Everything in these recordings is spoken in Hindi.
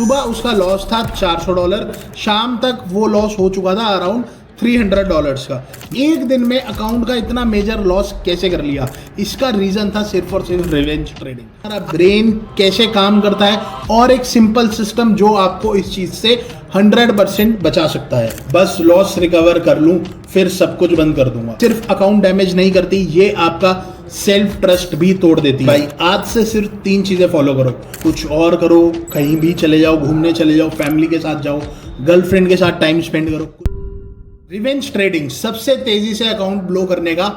सुबह उसका लॉस था $400, शाम तक वो लॉस हो चुका था अराउंड $300 का। एक दिन में अकाउंट का इतना मेजर लॉस कैसे कर लिया? इसका रीजन था सिर्फ और सिर्फ रिवेंज ट्रेडिंग। हमारा ब्रेन कैसे काम करता है और एक सिंपल सिस्टम जो आपको इस चीज से 100% बचा सकता है। बस लॉस रिकवर कर लूं फिर सब कुछ बंद कर दूंगा। सिर्फ अकाउंट डैमेज नहीं करती, ये आपका सेल्फ ट्रस्ट भी तोड़ देती है। भाई आज से सिर्फ 3 चीजें फॉलो करो, कुछ और करो, कहीं भी चले जाओ, घूमने चले जाओ, फैमिली के साथ जाओ, गर्लफ्रेंड के साथ टाइम स्पेंड करो। रिवेंज ट्रेडिंग सबसे तेजी से अकाउंट ब्लो करने का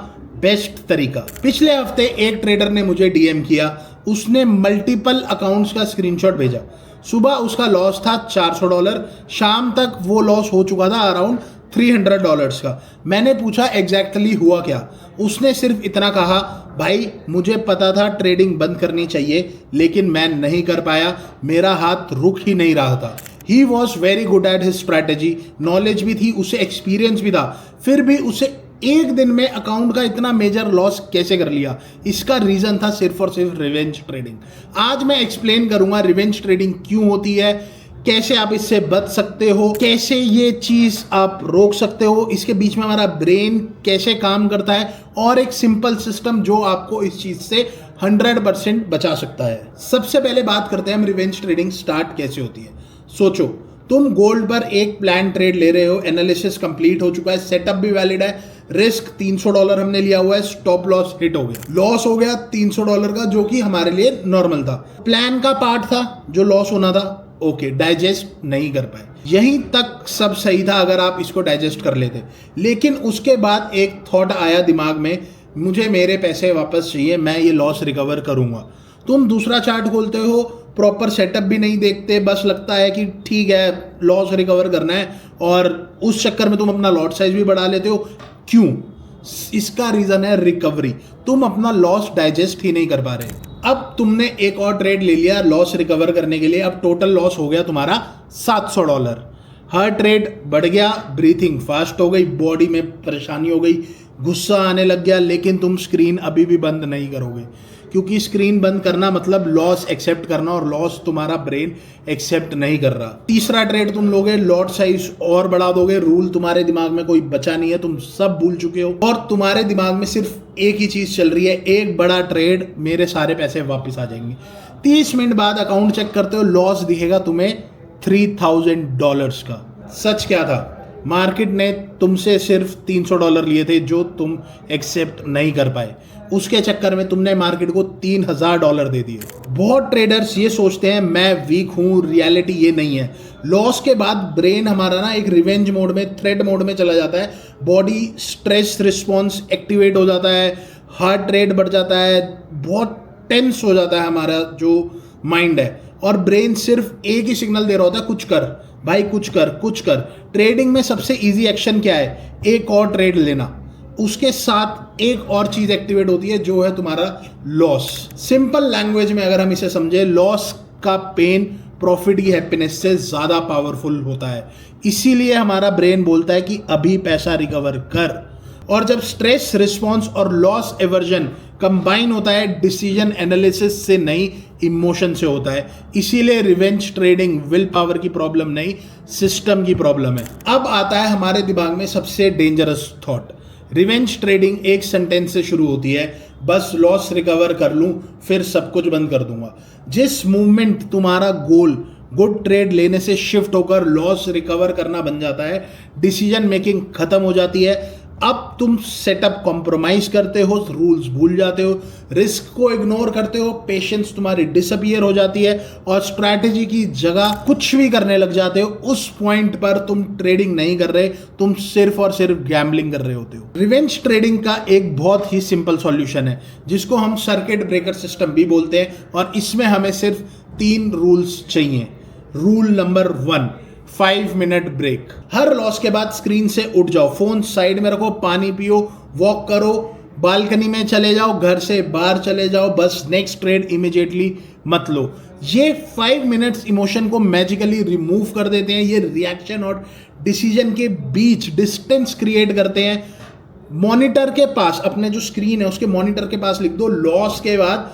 बेस्ट तरीका। पिछले हफ्ते एक ट्रेडर ने मुझे डीएम किया, उसने मल्टीपल अकाउंट्स का स्क्रीनशॉट भेजा। सुबह उसका लॉस था $400, शाम तक वो लॉस हो चुका था अराउंड $300 का। मैंने पूछा एग्जैक्टली हुआ क्या? उसने सिर्फ इतना कहा, भाई मुझे पता था ट्रेडिंग बंद करनी चाहिए लेकिन मैं नहीं कर पाया, मेरा हाथ रुक ही नहीं रहा था। He was very good at his strategy, knowledge भी थी, उसे एक्सपीरियंस भी था, फिर भी उसे एक दिन में अकाउंट का इतना मेजर लॉस कैसे कर लिया? इसका रीजन था सिर्फ और सिर्फ रिवेंज ट्रेडिंग। आज मैं एक्सप्लेन करूंगा रिवेंज ट्रेडिंग क्यों होती है, कैसे आप इससे बच सकते हो, कैसे ये चीज आप रोक सकते हो, इसके बीच में हमारा ब्रेन कैसे काम करता है और एक सिंपल सिस्टम जो आपको इस चीज से 100% बचा सकता है। सबसे पहले बात करते हैं हम रिवेंज ट्रेडिंग स्टार्ट कैसे होती है। सोचो तुम गोल्ड पर एक प्लान ट्रेड ले रहे हो, एनालिसिस कंप्लीट हो चुका है, सेटअप भी वैलिड है, रिस्क $300 हमने लिया हुआ है, स्टॉप लॉस हिट हो गया, लॉस हो गया $300 का जो कि हमारे लिए नॉर्मल था, प्लान का पार्ट था जो लॉस होना था, ओके डाइजेस्ट नहीं कर पाए। यहीं तक सब सही था अगर आप इसको डाइजेस्ट कर लेते, लेकिन उसके बाद एक थॉट आया दिमाग में, मुझे मेरे पैसे वापस चाहिए, मैं ये लॉस रिकवर करूंगा। तुम दूसरा चार्ट खोलते हो, प्रॉपर सेटअप भी नहीं देखते, बस लगता है कि ठीक है लॉस रिकवर करना है और उस चक्कर में तुम अपना लॉट साइज भी बढ़ा लेते हो। क्यों? इसका रीजन है रिकवरी। तुम अपना लॉस डाइजेस्ट ही नहीं कर पा रहे। अब तुमने एक और ट्रेड ले लिया लॉस रिकवर करने के लिए, अब टोटल लॉस हो गया तुम्हारा $700। हर ट्रेड बढ़ गया, ब्रीथिंग फास्ट हो गई, बॉडी में परेशानी हो गई, गुस्सा आने लग गया, लेकिन तुम स्क्रीन अभी भी बंद नहीं करोगे क्योंकि स्क्रीन बंद करना मतलब लॉस एक्सेप्ट करना और लॉस तुम्हारा ब्रेन एक्सेप्ट नहीं कर रहा। तीसरा ट्रेड तुम लोगे, लॉट साइज और बढ़ा दोगे, रूल तुम्हारे दिमाग में कोई बचा नहीं है, तुम सब भूल चुके हो और तुम्हारे दिमाग में सिर्फ एक ही चीज चल रही है, एक बड़ा ट्रेड, मेरे सारे पैसे वापस आ जाएंगे। 30 मिनट बाद अकाउंट चेक करते हो, लॉस दिखेगा तुम्हें $3000 का। सच क्या था? मार्केट ने तुमसे सिर्फ $300 लिए थे जो तुम एक्सेप्ट नहीं कर पाए, उसके चक्कर में तुमने मार्केट को $3000 दे दिए। बहुत ट्रेडर्स ये सोचते हैं मैं वीक हूं, रियलिटी ये नहीं है। लॉस के बाद ब्रेन हमारा ना एक रिवेंज मोड में, थ्रेट मोड में चला जाता है, बॉडी स्ट्रेस रिस्पॉन्स एक्टिवेट हो जाता है, हार्ट रेट बढ़ जाता है, बहुत टेंस हो जाता है हमारा जो माइंड है और ब्रेन सिर्फ एक ही सिग्नल दे रहा होता है, कुछ कर भाई, कुछ कर कुछ कर। ट्रेडिंग में सबसे इजी एक्शन क्या है? एक और ट्रेड लेना, उसके साथ एक और चीज एक्टिवेट होती है जो है तुम्हारा लॉस। सिंपल लैंग्वेज में अगर हम इसे समझे, लॉस का पेन प्रॉफिट की हैप्पीनेस से ज्यादा पावरफुल होता है, इसीलिए हमारा ब्रेन बोलता है कि अभी पैसा रिकवर कर। और जब स्ट्रेस रिस्पॉन्स और लॉस एवर्जन कंबाइन होता है, डिसीजन एनालिसिस से नहीं इमोशन से होता है। इसीलिए रिवेंज ट्रेडिंग विल पावर की प्रॉब्लम नहीं, सिस्टम की प्रॉब्लम है। अब आता है हमारे दिमाग में सबसे डेंजरस थॉट। रिवेंज ट्रेडिंग एक सेंटेंस से शुरू होती है, बस लॉस रिकवर कर लूं फिर सब कुछ बंद कर दूंगा। जिस मूवमेंट तुम्हारा गोल गुड ट्रेड लेने से शिफ्ट होकर लॉस रिकवर करना बन जाता है, डिसीजन मेकिंग खत्म हो जाती है। अब तुम सेटअप कॉम्प्रोमाइज करते हो, रूल्स भूल जाते हो, रिस्क को इग्नोर करते हो, पेशेंस तुम्हारी डिसअपियर हो जाती है और स्ट्रैटेजी की जगह कुछ भी करने लग जाते हो। उस पॉइंट पर तुम ट्रेडिंग नहीं कर रहे, तुम सिर्फ और सिर्फ गैम्बलिंग कर रहे होते हो। रिवेंज ट्रेडिंग का एक बहुत ही सिंपल सॉल्यूशन है जिसको हम सर्किट ब्रेकर सिस्टम भी बोलते हैं और इसमें हमें सिर्फ 3 रूल्स चाहिए। Rule number 1, 5 minute break. हर लॉस के बाद स्क्रीन से उठ जाओ, फोन साइड में रखो, पानी पियो, वॉक करो, बालकनी में चले जाओ, घर से बाहर चले जाओ, बस नेक्स्ट ट्रेड इमीडिएटली मत लो। ये 5 मिनट्स इमोशन को मैजिकली रिमूव कर देते हैं, ये रिएक्शन और डिसीजन के बीच डिस्टेंस क्रिएट करते हैं। मॉनिटर के पास, अपने जो स्क्रीन है उसके मॉनिटर के पास लिख दो, लॉस के बाद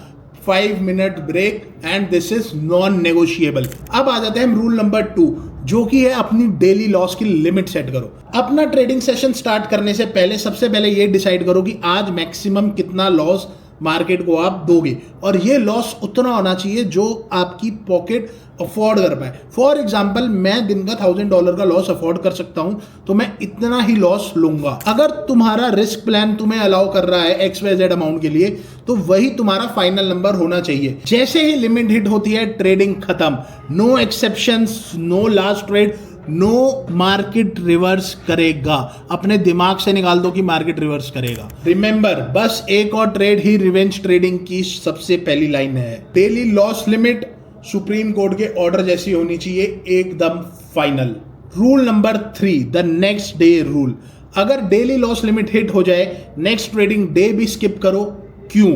5 minute break and this is non negotiable. अब आ जाते हैं रूल नंबर 2, जो कि है अपनी डेली लॉस की लिमिट सेट करो। अपना ट्रेडिंग सेशन स्टार्ट करने से पहले सबसे पहले ये डिसाइड करो कि आज मैक्सिमम कितना लॉस मार्केट को आप दोगे, और ये लॉस उतना होना चाहिए जो आपकी पॉकेट अफोर्ड कर पाए। फॉर एग्जाम्पल, मैं दिन का $1000 का लॉस अफोर्ड कर सकता हूं, तो मैं इतना ही लॉस लूंगा। अगर तुम्हारा रिस्क प्लान तुम्हें अलाउ कर रहा है XYZ अमाउंट के लिए, तो वही तुम्हारा फाइनल नंबर होना चाहिए। जैसे ही लिमिट हिट होती है, ट्रेडिंग खत्म। No exceptions, no last trade, no market reverse करेगा। अपने दिमाग से निकाल दो कि मार्केट रिवर्स करेगा। रिमेंबर, बस एक और ट्रेड ही रिवेंज ट्रेडिंग की सबसे पहली लाइन है। Daily loss limit supreme court के ऑर्डर जैसी होनी चाहिए, एकदम final. Rule number 3, the next day rule. अगर डेली लॉस लिमिट हिट हो जाए, नेक्स्ट ट्रेडिंग डे भी स्किप करो। क्यों?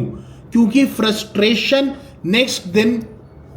क्योंकि फ्रस्ट्रेशन नेक्स्ट दिन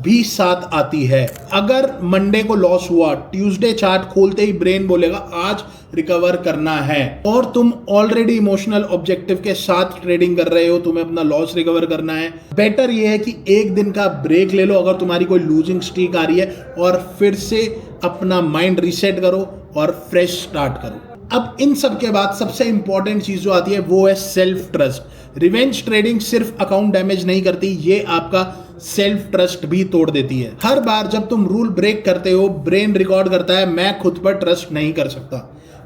भी साथ आती है। अगर मंडे को लॉस हुआ, ट्यूसडे चार्ट खोलते ही ब्रेन बोलेगा आज रिकवर करना है, और तुम ऑलरेडी इमोशनल ऑब्जेक्टिव के साथ ट्रेडिंग कर रहे हो, तुम्हें अपना लॉस रिकवर करना है। बेटर ये है कि एक दिन का ब्रेक ले लो अगर तुम्हारी कोई लूजिंग स्ट्रीक आ रही है, और फिर से अपना माइंड रीसेट करो और फ्रेश स्टार्ट करो। अब इन सब के बाद सबसे इंपॉर्टेंट चीज जो आती है वो है सेल्फ ट्रस्ट। रिवेंज ट्रेडिंग सिर्फ अकाउंट डैमेज नहीं करती, ये आपका सेल्फ ट्रस्ट भी तोड़ देती है। हर बार जब तुम रूल ब्रेक करते हो, ब्रेन रिकॉर्ड करता है मैं खुद पर ट्रस्ट नहीं कर सकता,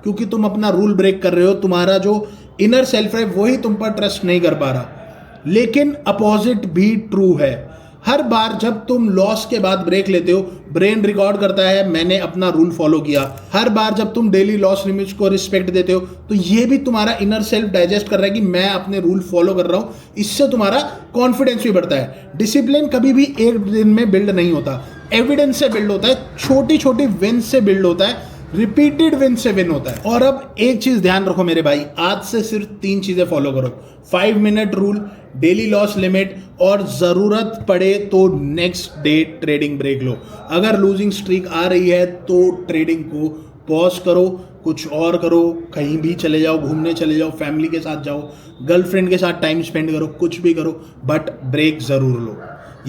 क्योंकि तुम अपना रूल ब्रेक कर रहे हो। तुम्हारा जो इनर सेल्फ है वही तुम पर ट्रस्ट नहीं कर पा रहा। लेकिन अपोजिट भी ट्रू है। हर बार जब तुम लॉस के बाद ब्रेक लेते हो, ब्रेन रिकॉर्ड करता है मैंने अपना रूल फॉलो किया। हर बार जब तुम डेली लॉस लिमिट्स को रिस्पेक्ट देते हो, तो ये भी तुम्हारा इनर सेल्फ डाइजेस्ट कर रहा है कि मैं अपने रूल फॉलो कर रहा हूं। इससे तुम्हारा कॉन्फिडेंस भी बढ़ता है। डिसिप्लिन कभी भी एक दिन में बिल्ड नहीं होता, एविडेंस से बिल्ड होता है, छोटी छोटी विन से बिल्ड होता है, रिपीटेड विन से विन होता है। और अब एक चीज ध्यान रखो मेरे भाई, आज से सिर्फ 3 चीजें फॉलो करो। 5 minute rule, daily loss limit, और जरूरत पड़े तो नेक्स्ट डे ट्रेडिंग ब्रेक लो। अगर लूजिंग स्ट्रीक आ रही है तो ट्रेडिंग को पॉज करो, कुछ और करो, कहीं भी चले जाओ, घूमने चले जाओ, फैमिली के साथ जाओ, गर्लफ्रेंड के साथ टाइम स्पेंड करो, कुछ भी करो, बट ब्रेक जरूर लो।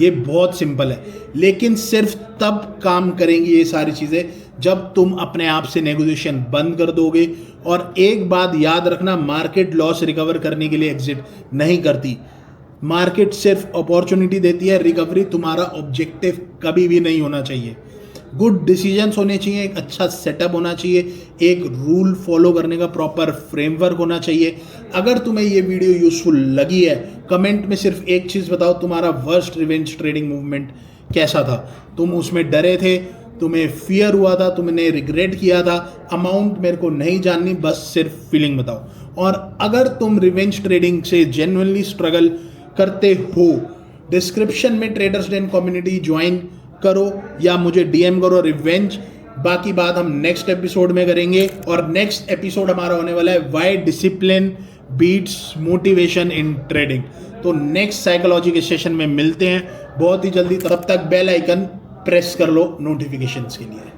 ये बहुत सिंपल है, लेकिन सिर्फ तब काम करेंगी ये सारी चीजें जब तुम अपने आप से नेगोशिएशन बंद कर दोगे। और एक बात याद रखना, मार्केट लॉस रिकवर करने के लिए एग्जिट नहीं करती। मार्केट सिर्फ अपॉर्चुनिटी देती है, रिकवरी तुम्हारा ऑब्जेक्टिव कभी भी नहीं होना चाहिए। गुड डिसीजंस होने चाहिए, एक अच्छा सेटअप होना चाहिए, एक रूल फॉलो करने का प्रॉपर फ्रेमवर्क होना चाहिए। अगर तुम्हें ये वीडियो यूजफुल लगी है, कमेंट में सिर्फ एक चीज़ बताओ, तुम्हारा वर्स्ट रिवेंज ट्रेडिंग मूवमेंट कैसा था? तुम उसमें डरे थे, तुम्हें फियर हुआ था, तुमने रिग्रेट किया था? अमाउंट मेरे को नहीं जाननी, बस सिर्फ फीलिंग बताओ। और अगर तुम रिवेंज ट्रेडिंग से जेन्युइनली स्ट्रगल करते हो, डिस्क्रिप्शन में ट्रेडर्स डेन कम्युनिटी ज्वाइन करो या मुझे DM करो रिवेंज। बाकी बात हम नेक्स्ट एपिसोड में करेंगे, और नेक्स्ट एपिसोड हमारा होने वाला है why discipline beats motivation in trading. तो नेक्स्ट साइकोलॉजी के सेशन में मिलते हैं बहुत ही जल्दी। तब तक बेल आइकन प्रेस कर लो नोटिफिकेशंस के लिए।